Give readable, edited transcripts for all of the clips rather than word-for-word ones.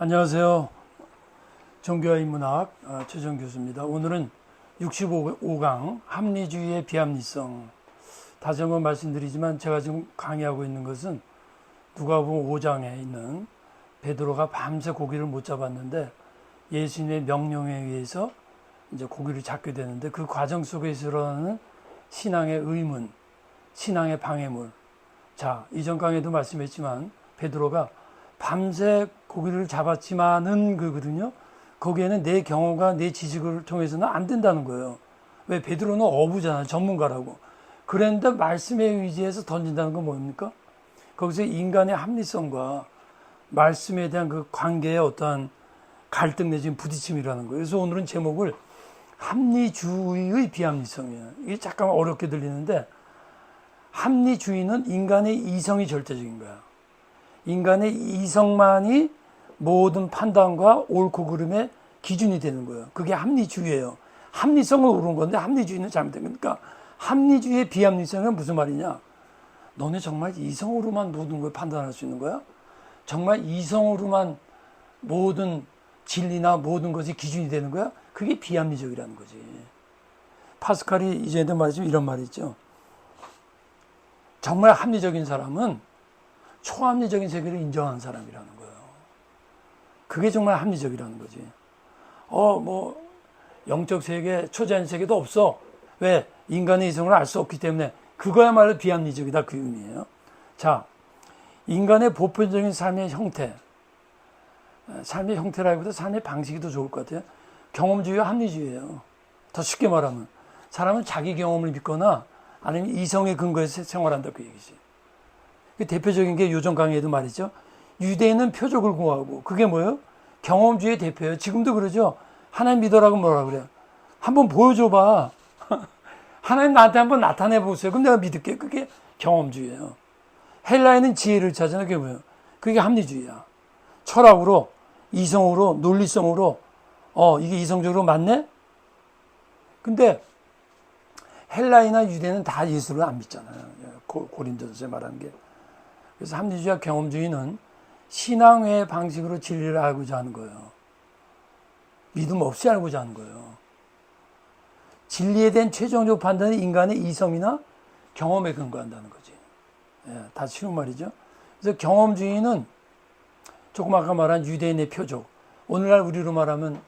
안녕하세요. 종교와 인문학 최정 교수입니다. 오늘은 65강 합리주의의 비합리성. 다시 한번 말씀드리지만 제가 지금 강의하고 있는 것은 누가복음 5장에 있는 베드로가 밤새 고기를 못 잡았는데 예수님의 명령에 의해서 이제 고기를 잡게 되는데 그 과정 속에서 일어나는 신앙의 의문, 신앙의 방해물. 자, 이전 강의도 말씀했지만 베드로가 밤새 고기를 잡았지만은 그거든요. 거기에는 내 경험과 내 지식을 통해서는 안 된다는 거예요. 왜? 베드로는 어부잖아요. 전문가라고. 그런데 말씀에 의지해서 던진다는 건 뭡니까? 거기서 인간의 합리성과 말씀에 대한 그 관계의 어떠한 갈등 내지는 부딪힘이라는 거예요. 그래서 오늘은 제목을 합리주의의 비합리성이에요. 이게 잠깐 어렵게 들리는데 합리주의는 인간의 이성이 절대적인 거야. 인간의 이성만이 모든 판단과 옳고 그름의 기준이 되는 거예요. 그게 합리주의예요. 합리성은 옳은 건데 합리주의는 잘못된 거니까 합리주의의 비합리성은 무슨 말이냐? 너네 정말 이성으로만 모든 걸 판단할 수 있는 거야? 정말 이성으로만 모든 진리나 모든 것이 기준이 되는 거야? 그게 비합리적이라는 거지. 파스칼이 이제는 말이죠. 이런 말이 있죠. 정말 합리적인 사람은 초합리적인 세계를 인정하는 사람이라는 거예요. 그게 정말 합리적이라는 거지. 영적 세계, 초자연 세계도 없어. 왜? 인간의 이성을 알 수 없기 때문에 그거야말로 비합리적이다 그 의미예요. 자, 인간의 보편적인 삶의 형태, 삶의 형태라기보다 삶의 방식이 더 좋을 것 같아요. 경험주의와 합리주의예요. 더 쉽게 말하면 사람은 자기 경험을 믿거나 아니면 이성의 근거에서 생활한다 그 얘기지. 그 대표적인 게 요전 강의에도 말이죠. 유대인은 표적을 구하고 그게 뭐예요? 경험주의 대표예요. 지금도 그러죠. 하나님 믿어라고 뭐라 그래요? 한번 보여줘봐. 하나님 나한테 한번 나타내 보세요. 그럼 내가 믿을게. 그게 경험주의예요. 헬라에는 지혜를 찾아는 그게 뭐예요? 그게 합리주의야. 철학으로, 이성으로, 논리성으로 이게 이성적으로 맞네? 근데 헬라이나 유대는 다 예수를 안 믿잖아요. 고린도서에 말하는 게. 그래서 합리주의와 경험주의는 신앙의 방식으로 진리를 알고자 하는 거예요. 믿음 없이 알고자 하는 거예요. 진리에 대한 최종적 판단은 인간의 이성이나 경험에 근거한다는 거지. 다 쉬운 말이죠. 그래서 경험주의는 조금 아까 말한 유대인의 표적, 오늘날 우리로 말하면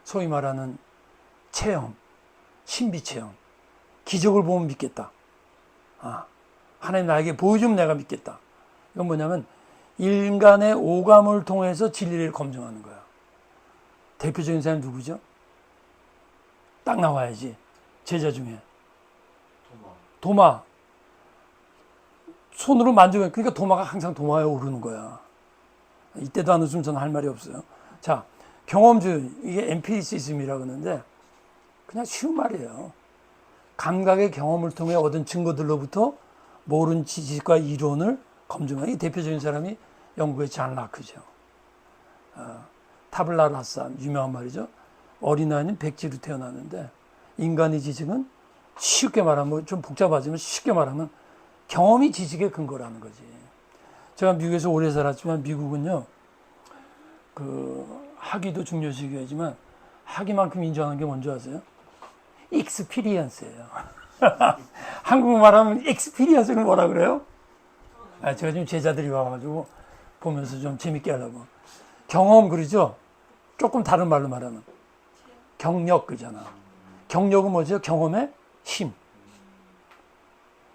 소위 말하는 체험, 신비체험, 기적을 보면 믿겠다. 하나님 나에게 보여주면 내가 믿겠다. 이건 뭐냐면 인간의 오감을 통해서 진리를 검증하는 거야. 대표적인 사람이 누구죠? 딱 나와야지. 제자 중에. 도마. 손으로 만져보면 그러니까 도마가 항상 도마에 오르는 거야. 이때도 안 웃으면 저는 할 말이 없어요. 자, 경험주의. 이게 엠피리시즘이라고 하는데 그냥 쉬운 말이에요. 감각의 경험을 통해 얻은 증거들로부터 모른 지식과 이론을 검증하는 이 대표적인 사람이 영국의 잔 라크죠. 타블라 라사 유명한 말이죠. 어린아이는 백지로 태어났는데 인간의 지식은 쉽게 말하면 좀 복잡하지만 쉽게 말하면 경험이 지식의 근거라는 거지. 제가 미국에서 오래 살았지만 미국은요. 학위도 중요시하지만 학위만큼 인정하는 게 뭔지 아세요? 익스피리언스예요. 한국말 말하면 익스피리언스는 뭐라 그래요? 제가 지금 제자들이 와가지고 보면서 좀 재밌게 하려고. 경험 그러죠? 조금 다른 말로 말하면. 경력 그잖아. 경력은 뭐죠? 경험의 힘.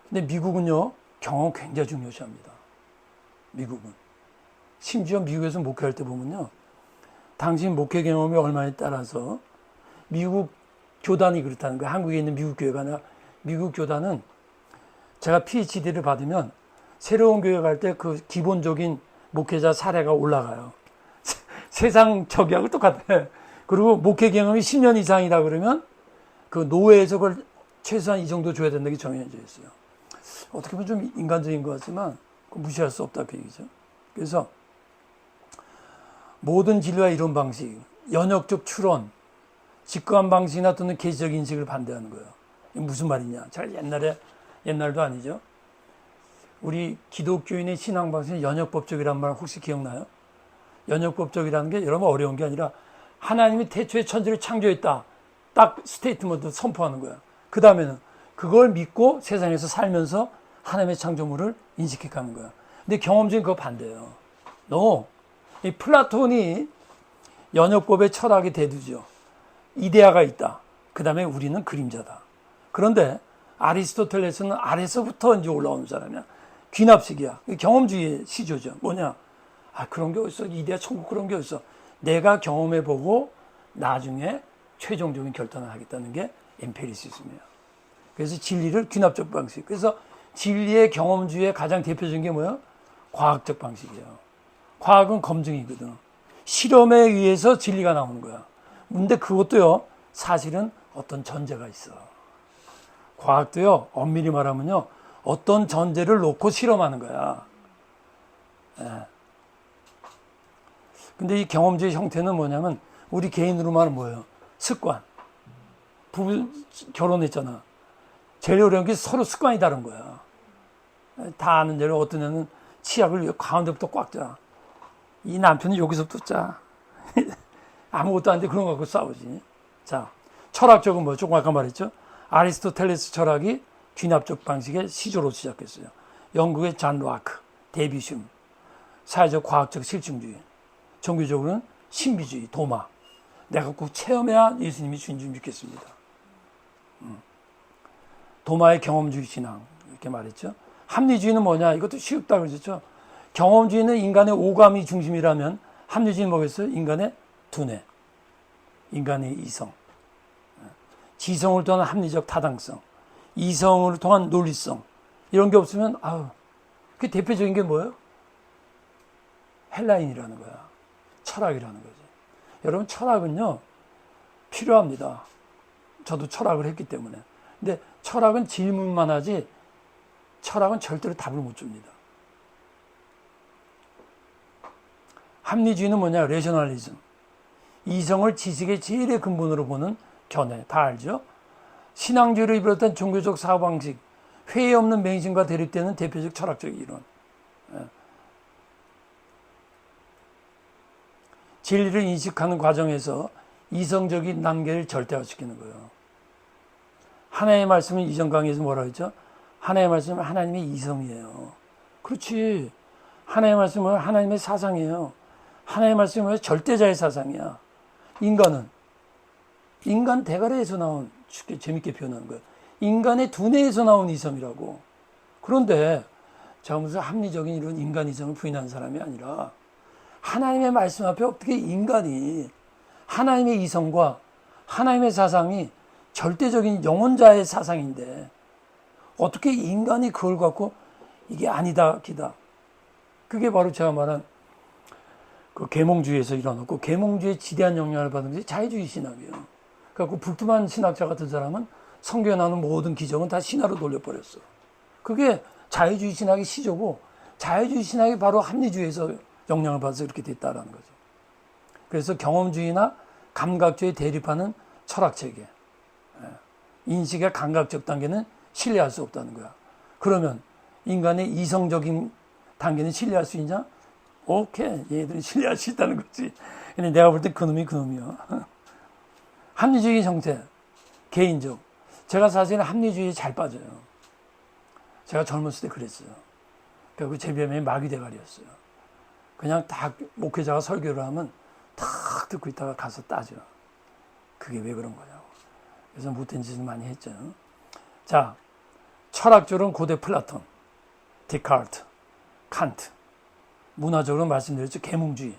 근데 미국은요, 경험 굉장히 중요시합니다. 미국은. 심지어 미국에서 목회할 때 보면요, 당신 목회 경험이 얼마에 따라서 미국 교단이 그렇다는 거예요. 한국에 있는 미국 교회가 아니라 미국 교단은 제가 PhD를 받으면 새로운 교회 갈 때 그 기본적인 목회자 사례가 올라가요. 세상 저기하고 똑같아. 그리고 목회 경험이 10년 이상이다 그러면 그 노회에서 그걸 최소한 이 정도 줘야 된다는 게 정해져 있어요. 어떻게 보면 좀 인간적인 것 같지만 무시할 수 없다 그 얘기죠. 그래서 모든 진리와 이론 방식, 연역적 추론, 직관 방식이나 또는 계시적 인식을 반대하는 거예요. 이게 무슨 말이냐? 제가 옛날도 아니죠. 우리 기독교인의 신앙 방식은 연역법적이란 말 혹시 기억나요? 연역법적이라는 게 여러분 어려운 게 아니라 하나님이 태초에 천지를 창조했다. 딱 스테이트먼트 선포하는 거야. 그 다음에는 그걸 믿고 세상에서 살면서 하나님의 창조물을 인식해 가는 거야. 근데 경험주의는 그거 반대예요. 이 플라톤이 연역법의 철학의 대두죠. 이데아가 있다. 그 다음에 우리는 그림자다. 그런데 아리스토텔레스는 아래서부터 이제 올라오는 사람이야. 귀납식이야. 경험주의의 시조죠. 뭐냐? 그런 게 어딨어? 이데아 천국 그런 게 어딨어? 내가 경험해보고 나중에 최종적인 결단을 하겠다는 게 엠피리시즘이에요. 그래서 진리를 귀납적 방식. 그래서 진리의 경험주의의 가장 대표적인 게 뭐예요? 과학적 방식이에요. 과학은 검증이거든. 실험에 의해서 진리가 나오는 거야. 근데 그것도요, 사실은 어떤 전제가 있어. 과학도요, 엄밀히 말하면요, 어떤 전제를 놓고 실험하는 거야. 예. 근데 이 경험주의 형태는 뭐냐면, 우리 개인으로 말하면 뭐예요? 습관. 부부 결혼했잖아. 제일 어려운 게 서로 습관이 다른 거야. 다 아는 대로 어떤 애는 치약을 가운데부터 꽉 짜. 이 남편은 여기서부터 짜. 아무것도 안 돼. 그런 거 갖고 싸우지. 자, 철학적은 뭐 조금 아까 말했죠. 아리스토텔레스 철학이 귀납적 방식의 시조로 시작했어요. 영국의 잔 락크, 데이빗 흉, 사회적 과학적 실증주의, 종교적으로는 신비주의, 도마. 내가 꼭 체험해야 예수님이 주인 줄 믿겠습니다. 도마의 경험주의 신앙 이렇게 말했죠. 합리주의는 뭐냐? 이것도 쉽다 그러셨죠. 경험주의는 인간의 오감이 중심이라면 합리주의는 뭐겠어요? 인간의 두뇌, 인간의 이성, 지성을 통한 합리적 타당성, 이성을 통한 논리성 이런 게 없으면 그 대표적인 게 뭐예요? 헬라인이라는 거야. 철학이라는 거지. 여러분 철학은요 필요합니다. 저도 철학을 했기 때문에. 근데 철학은 질문만 하지 철학은 절대로 답을 못 줍니다. 합리주의는 뭐냐? 레셔널리즘. 이성을 지식의 제일의 근본으로 보는 견해. 다 알죠? 신앙주의를 비롯한 종교적 사고방식, 회의 없는 맹신과 대립되는 대표적 철학적 이론. 진리를 인식하는 과정에서 이성적인 단계를 절대화시키는 거예요. 하나님의 말씀은 이전 강의에서 뭐라 했죠? 하나님의 말씀은 하나님의 이성이에요. 그렇지. 하나님의 말씀은 하나님의 사상이에요. 하나님의 말씀은 절대자의 사상이야. 인간은 인간 대가리에서 나온, 쉽게 재밌게 표현하는 거예요. 인간의 두뇌에서 나온 이성이라고. 그런데 제가 무슨 합리적인 이런 인간 이성을 부인하는 사람이 아니라 하나님의 말씀 앞에 어떻게 인간이 하나님의 이성과 하나님의 사상이 절대적인 영혼자의 사상인데 어떻게 인간이 그걸 갖고 이게 아니다 기다. 그게 바로 제가 말한 그 계몽주의에서 일어났고 계몽주의에 지대한 영향을 받은 것이 자유주의 신학이에요. 그래서 불투만 신학자 같은 사람은 성경에 나오는 모든 기적은 다 신화로 돌려버렸어. 그게 자유주의 신학의 시조고 자유주의 신학이 바로 합리주의에서 영향을 받아서 이렇게 됐다라는 거죠. 그래서 경험주의나 감각주의에 대립하는 철학체계, 인식의 감각적 단계는 신뢰할 수 없다는 거야. 그러면 인간의 이성적인 단계는 신뢰할 수 있냐? 오케이, 얘들은 신뢰할 수 있다는 거지. 근데 내가 볼 때 그놈이 그놈이야. 합리주의 형태, 개인적. 제가 사실은 합리주의에 잘 빠져요. 제가 젊었을 때 그랬어요. 결국 제 별명이 마귀대가리였어요. 그냥 딱 목회자가 설교를 하면 탁 듣고 있다가 가서 따져. 그게 왜 그런 거냐고. 그래서 못된 짓을 많이 했죠. 자, 철학적으로는 고대 플라톤, 데카르트, 칸트. 문화적으로 말씀드렸죠. 계몽주의.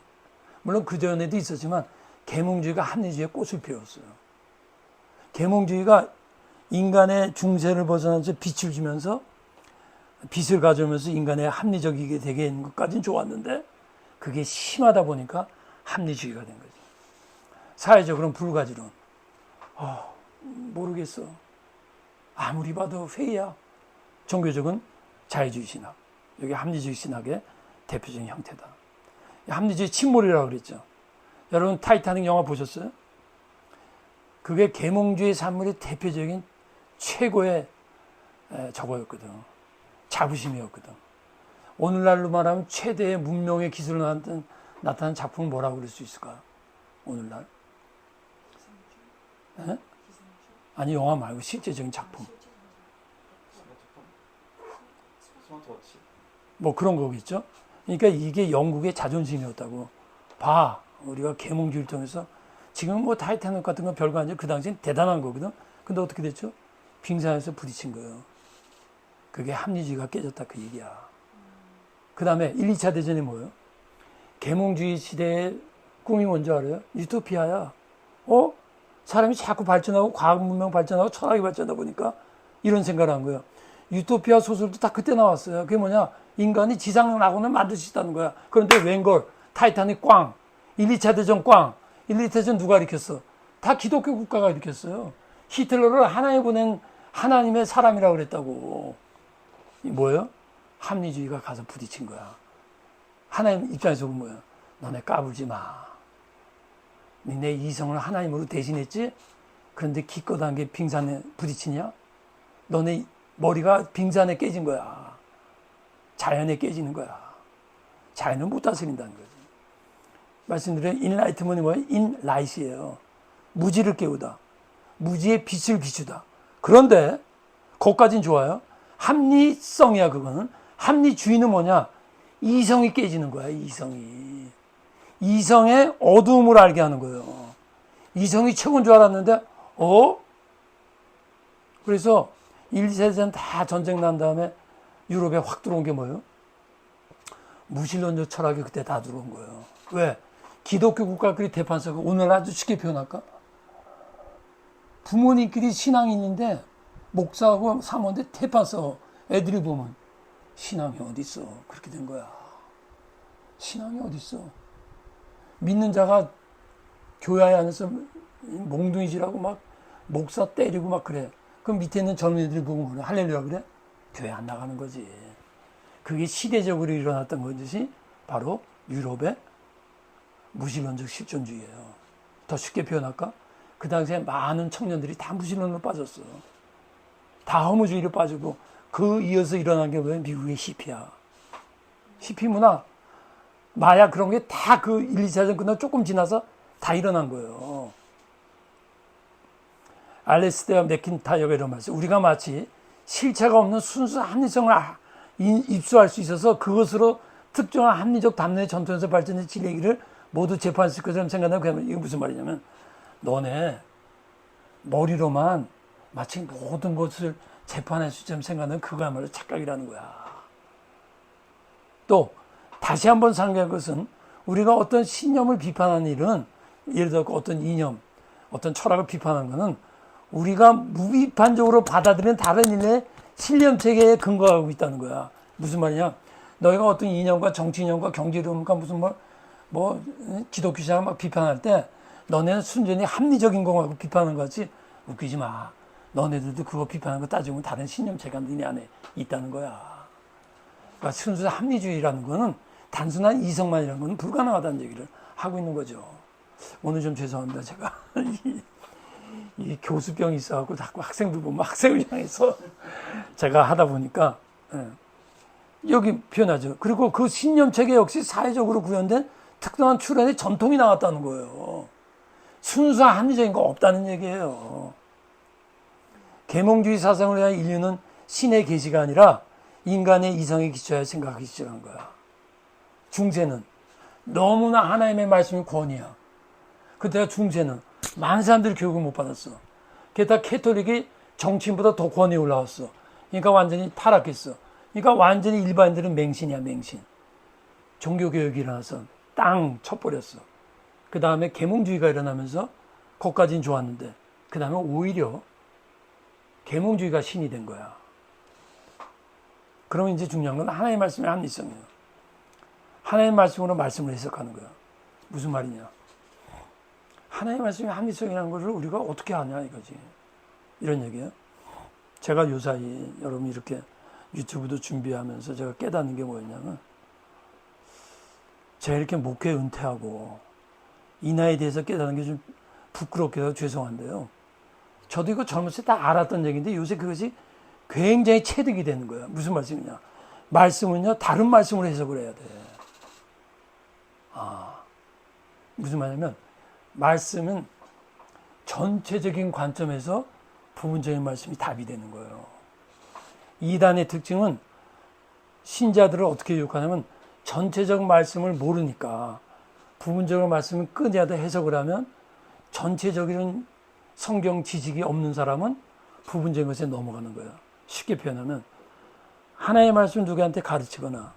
물론 그전에도 있었지만 계몽주의가 합리주의의 꽃을 피웠어요. 계몽주의가 인간의 중세를 벗어나서 빛을 주면서 빛을 가져오면서 인간의 합리적이게 되게 하는 것까지는 좋았는데 그게 심하다 보니까 합리주의가 된 거죠. 사회적으로는 불가지론. 모르겠어. 아무리 봐도 회의야. 종교적은 자유주의 신학. 여기 합리주의 신학의 대표적인 형태다. 합리주의 침몰이라고 그랬죠. 여러분 타이타닉 영화 보셨어요? 그게 계몽주의 산물의 대표적인 최고의 저거였거든. 자부심이었거든. 오늘날로 말하면 최대의 문명의 기술을 만든 나타난 작품을 뭐라고 그럴 수 있을까? 오늘날? 에? 아니 영화 말고 실제적인 작품. 스마트워치. 뭐 그런 거겠죠. 그러니까 이게 영국의 자존심이었다고. 봐, 우리가 계몽주의를 통해서 지금 뭐 타이타닉 같은 건 별거 아니죠. 그 당시엔 대단한 거거든. 근데 어떻게 됐죠? 빙산에서 부딪힌 거예요. 그게 합리주의가 깨졌다 그 얘기야. 그 다음에 1, 2차 대전이 뭐예요? 계몽주의 시대의 꿈이 뭔지 알아요? 유토피아야. 사람이 자꾸 발전하고 과학 문명 발전하고 철학이 발전하다 보니까 이런 생각을 한 거예요. 유토피아 소설도 다 그때 나왔어요. 그게 뭐냐? 인간이 지상의 낙원을 만들 수 있다는 거야. 그런데 웬걸? 타이타닉 꽝. 1, 2차 대전 꽝. 1, 2차 대전 누가 일으켰어? 다 기독교 국가가 일으켰어요. 히틀러를 하나에 보낸 하나님의 사람이라고 그랬다고. 뭐예요? 합리주의가 가서 부딪힌 거야. 하나님 입장에서 보면 뭐야? 너네 까불지 마. 니네 이성을 하나님으로 대신했지? 그런데 기껏한 게 빙산에 부딪히냐? 너네 머리가 빙산에 깨진 거야. 자연에 깨지는 거야. 자연을 못 다스린다는 거지. 말씀드린 인라이트먼이 뭐예요? 인라이트예요. 무지를 깨우다. 무지의 빛을 비추다. 그런데 그것까진 좋아요. 합리성이야 그거는. 합리주의는 뭐냐? 이성이 깨지는 거야. 이성이. 이성의 어두움을 알게 하는 거예요. 이성이 최고인 줄 알았는데 그래서 1, 2차 대전 다 전쟁 난 다음에 유럽에 확 들어온 게 뭐예요? 무신론적 철학이 그때 다 들어온 거예요. 왜? 기독교 국가끼리 대판서가 오늘 아주 쉽게 표현할까? 부모님끼리 신앙이 있는데 목사하고 사모인데 대판서 애들이 보면 신앙이 어디 있어? 그렇게 된 거야. 신앙이 어디 있어? 믿는 자가 교회 안에서 몽둥이질하고 막 목사 때리고 막 그래. 그럼 밑에 있는 젊은이들이 보고 그래. 할렐루야 그래? 교회 안 나가는 거지. 그게 시대적으로 일어났던 것이 바로 유럽의 무신론적 실존주의예요. 더 쉽게 표현할까? 그 당시에 많은 청년들이 다 무신론으로 빠졌어. 다 허무주의로 빠지고 그 이어서 일어난 게 뭐예요? 미국의 히피야. 히피 문화, 마약 그런 게 다 그 1, 2차 대전 끝나고 조금 지나서 다 일어난 거예요. 알레스테와 맥킨타이어가 이런 말씀. 우리가 마치 실체가 없는 순수 합리성을 입수할 수 있어서 그것으로 특정한 합리적 담론의 전통에서 발전된 진리기를 모두 재판했을 것처럼 생각하면 이게 무슨 말이냐면 너네 머리로만 마치 모든 것을 재판할 수 있다면 생각하는 그거야말로 착각이라는 거야. 또 다시 한번 상기할 것은 우리가 어떤 신념을 비판하는 일은 예를 들어 어떤 이념, 어떤 철학을 비판하는 것은 우리가 무비판적으로 받아들이는 다른 일의 신념체계에 근거하고 있다는 거야. 무슨 말이냐? 너희가 어떤 이념과 정치 이념과 경제 이념과 무슨 기독교 신앙을 막 비판할 때 너네는 순전히 합리적인 거하고 비판하는 거지 웃기지 마. 너네들도 그거 비판하는 거 따지면 다른 신념체계가 너네 안에 있다는 거야. 그러니까 순수 합리주의라는 거는 단순한 이성만이라는 건 불가능하다는 얘기를 하고 있는 거죠. 오늘 좀 죄송합니다. 제가 이 교수병이 있어갖고 자꾸 학생들 보면 학생을 향해서 제가 하다 보니까 여기 표현하죠. 그리고 그 신념체계 역시 사회적으로 구현된 특정한 출현의 전통이 나왔다는 거예요. 순수한 합리적인 거 없다는 얘기예요. 계몽주의 사상을 위한 인류는 신의 계시가 아니라 인간의 이성에 기초하여 생각하기 시작한 거야. 중세는 너무나 하나님의 말씀이 권위야. 그때가 중세는 많은 사람들이 교육을 못 받았어. 게다가 캐톨릭이 정치인보다 더 권위에 올라왔어. 그러니까 완전히 타락했어. 그러니까 완전히 일반인들은 맹신이야, 맹신. 종교교육이 일어나서 땅 쳐버렸어. 그 다음에 계몽주의가 일어나면서 거기까지는 좋았는데 그 다음에 오히려 계몽주의가 신이 된 거야. 그러면 이제 중요한 건 하나님의 말씀의 합리성이에요. 하나님의 말씀으로 말씀을 해석하는 거야. 무슨 말이냐? 하나님의 말씀의 합리성이라는 것을 우리가 어떻게 아냐 이거지. 이런 얘기예요. 제가 요사이 여러분 이렇게 유튜브도 준비하면서 제가 깨닫는 게 뭐였냐면 제가 이렇게 목회 은퇴하고 이 나이에 대해서 깨닫는 게 좀 부끄럽게 해서 죄송한데요. 저도 이거 젊었을 때 다 알았던 얘기인데 요새 그것이 굉장히 체득이 되는 거예요. 무슨 말씀이냐? 말씀은요 다른 말씀으로 해석을 해야 돼. 무슨 말이냐면 말씀은 전체적인 관점에서 부분적인 말씀이 답이 되는 거예요. 이단의 특징은 신자들을 어떻게 유혹하냐면 전체적 말씀을 모르니까 부분적인 말씀을 끊어야도 해석을 하면 전체적인 성경 지식이 없는 사람은 부분적인 것에 넘어가는 거예요. 쉽게 표현하면 하나의 말씀을 누구한테 가르치거나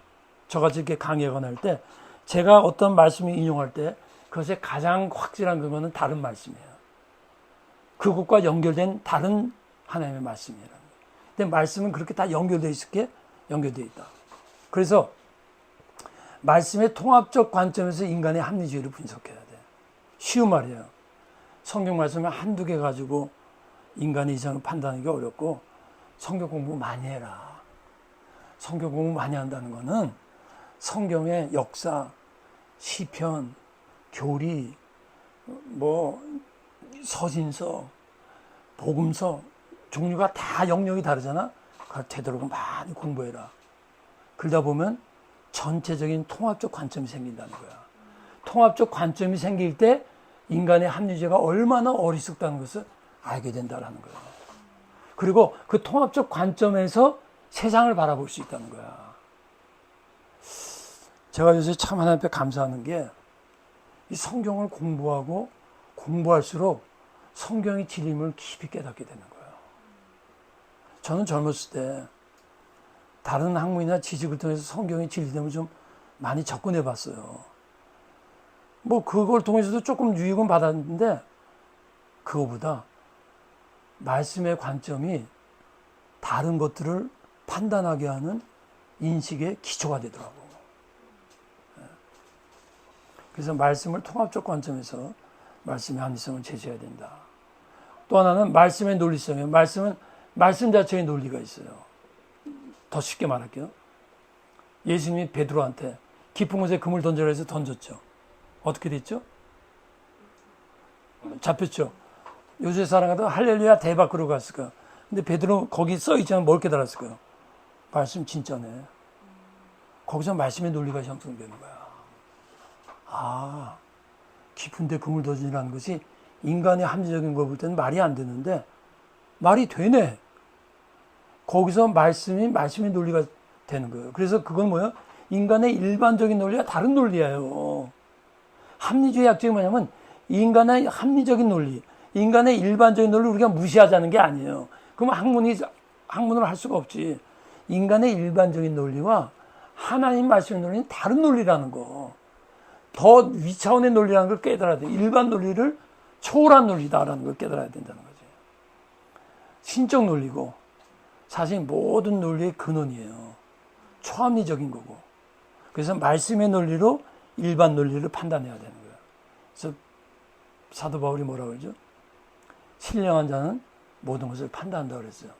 저같이 이렇게 강의하거나 할 때 제가 어떤 말씀을 인용할 때 그것의 가장 확실한 근거는 다른 말씀이에요. 그것과 연결된 다른 하나님의 말씀이라는 거예요. 근데 말씀은 그렇게 다 연결되어 있을 게 연결되어 있다. 그래서 말씀의 통합적 관점에서 인간의 합리주의를 분석해야 돼. 쉬운 말이에요. 성경 말씀을 한두 개 가지고 인간의 이상을 판단하기 어렵고 성경 공부 많이 해라. 성경 공부 많이 한다는 거는 성경의 역사, 시편, 교리, 서신서, 복음서 종류가 다 영역이 다르잖아. 그걸 되도록 많이 공부해라. 그러다 보면 전체적인 통합적 관점이 생긴다는 거야. 통합적 관점이 생길 때 인간의 합리주의가 얼마나 어리석다는 것을 알게 된다는 거야. 그리고 그 통합적 관점에서 세상을 바라볼 수 있다는 거야. 제가 요새 참 하나님 앞에 감사하는 게 이 성경을 공부하고 공부할수록 성경의 진리를 깊이 깨닫게 되는 거예요. 저는 젊었을 때 다른 학문이나 지식을 통해서 성경의 진리됨을 좀 많이 접근해 봤어요. 그걸 통해서도 조금 유익은 받았는데 그거보다 말씀의 관점이 다른 것들을 판단하게 하는 인식의 기초가 되더라고요. 그래서 말씀을 통합적 관점에서 말씀의 합리성을 제시해야 된다. 또 하나는 말씀의 논리성이에요. 말씀은 말씀 자체의 논리가 있어요. 더 쉽게 말할게요. 예수님이 베드로한테 깊은 곳에 금을 던져라 해서 던졌죠. 어떻게 됐죠? 잡혔죠. 요새 사람들은 할렐루야 대박 그러고 갔을 거야. 근데 베드로 거기 써 있잖아. 뭘 깨달았을 거예요? 말씀 진짜네. 거기서 말씀의 논리가 형성되는 거야. 깊은데 금을 던지라는 것이 인간의 합리적인 걸 볼 때는 말이 안 되는데 말이 되네. 거기서 말씀의 논리가 되는 거예요. 그래서 그건 뭐예요? 인간의 일반적인 논리와 다른 논리예요. 합리주의 약점이 뭐냐면 인간의 합리적인 논리, 인간의 일반적인 논리를 우리가 무시하자는 게 아니에요. 그러면 학문을 할 수가 없지. 인간의 일반적인 논리와 하나님 말씀의 논리는 다른 논리라는 거. 더 위차원의 논리라는 걸 깨달아야 돼. 일반 논리를 초월한 논리다라는 걸 깨달아야 된다는 거지. 신적 논리고 사실 모든 논리의 근원이에요. 초합리적인 거고. 그래서 말씀의 논리로 일반 논리를 판단해야 되는 거예요. 그래서 사도 바울이 뭐라고 그러죠? 신령한 자는 모든 것을 판단한다고 그랬어요.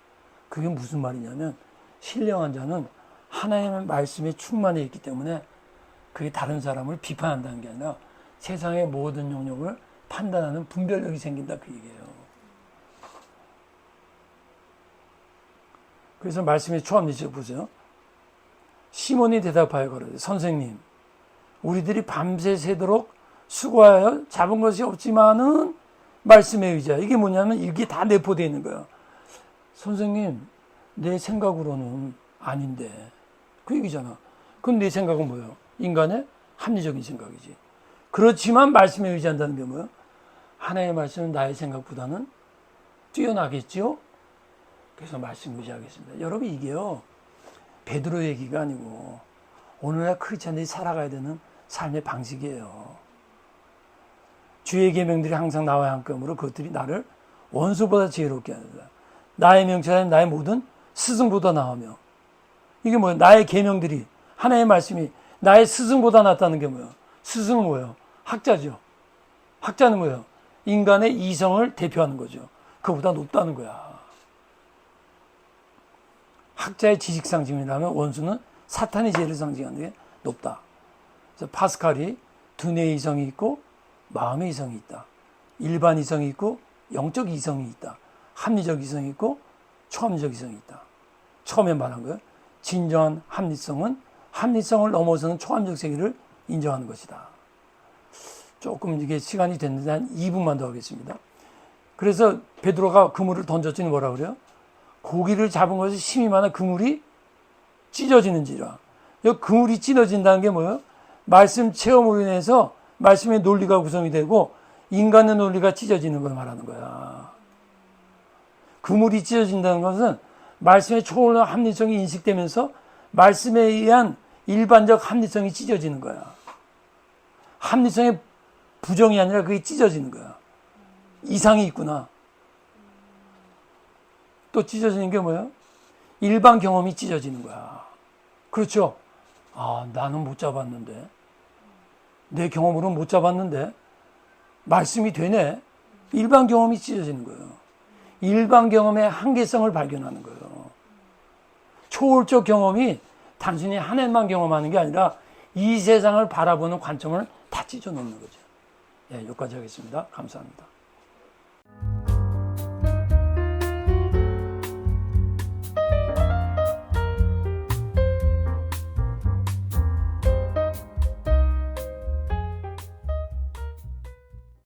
그게 무슨 말이냐면 신령한 자는 하나님의 말씀에 충만해 있기 때문에 그게 다른 사람을 비판한다는 게 아니라 세상의 모든 영역을 판단하는 분별력이 생긴다 그 얘기예요. 그래서 말씀의 초합리적 보세요. 시몬이 대답하여 가로되 선생님 우리들이 밤새 새도록 수고하여 잡은 것이 없지만은 말씀에 의지하여. 이게 뭐냐면 이게 다 내포되어 있는 거예요. 선생님 내 생각으로는 아닌데 그 얘기잖아. 그럼 내 생각은 뭐예요? 인간의 합리적인 생각이지. 그렇지만 말씀에 의지한다는 게 뭐예요? 하나님의 말씀은 나의 생각보다는 뛰어나겠죠? 그래서 말씀 의지하겠습니다. 여러분 이게요 베드로 얘기가 아니고 오늘날 크리스찬들이 살아가야 되는 삶의 방식이에요. 주의 계명들이 항상 나와 함께함으로 그것들이 나를 원수보다 지혜롭게 하는다. 나의 명철은 나의 모든 스승보다 나으며. 이게 뭐예요? 나의 계명들이 하나님의 말씀이 나의 스승보다 낫다는 게 뭐예요? 스승은 뭐예요? 학자죠. 학자는 뭐예요? 인간의 이성을 대표하는 거죠. 그보다 높다는 거야. 학자의 지식 상징이라면 원수는 사탄의 지혜를 상징하는 게 높다. 그래서 파스칼이 두뇌의 이성이 있고 마음의 이성이 있다. 일반 이성이 있고 영적 이성이 있다. 합리적 이성이 있고 초합리적 이성이 있다. 처음에 말한 거예요. 진정한 합리성은 합리성을 넘어서는 초합리적 세계를 인정하는 것이다. 조금 이게 시간이 됐는데 한 2분만 더 하겠습니다. 그래서 베드로가 그물을 던졌더니 뭐라 그래요? 고기를 잡은 것이 힘이 많아 그물이 찢어지는지라. 이 그물이 찢어진다는 게 뭐예요? 말씀 체험으로 인해서 말씀의 논리가 구성이 되고 인간의 논리가 찢어지는 걸 말하는 거야. 그물이 찢어진다는 것은 말씀의 초월한 합리성이 인식되면서 말씀에 의한 일반적 합리성이 찢어지는 거야. 합리성의 부정이 아니라 그게 찢어지는 거야. 이상이 있구나. 또 찢어지는 게 뭐예요? 일반 경험이 찢어지는 거야. 그렇죠? 아, 나는 못 잡았는데. 내 경험으로는 못 잡았는데. 말씀이 되네. 일반 경험이 찢어지는 거예요. 일반 경험의 한계성을 발견하는 거예요. 초월적 경험이 단순히 하나님만 경험하는 게 아니라 이 세상을 바라보는 관점을 다 찢어놓는 거죠. 예, 여기까지 하겠습니다. 감사합니다.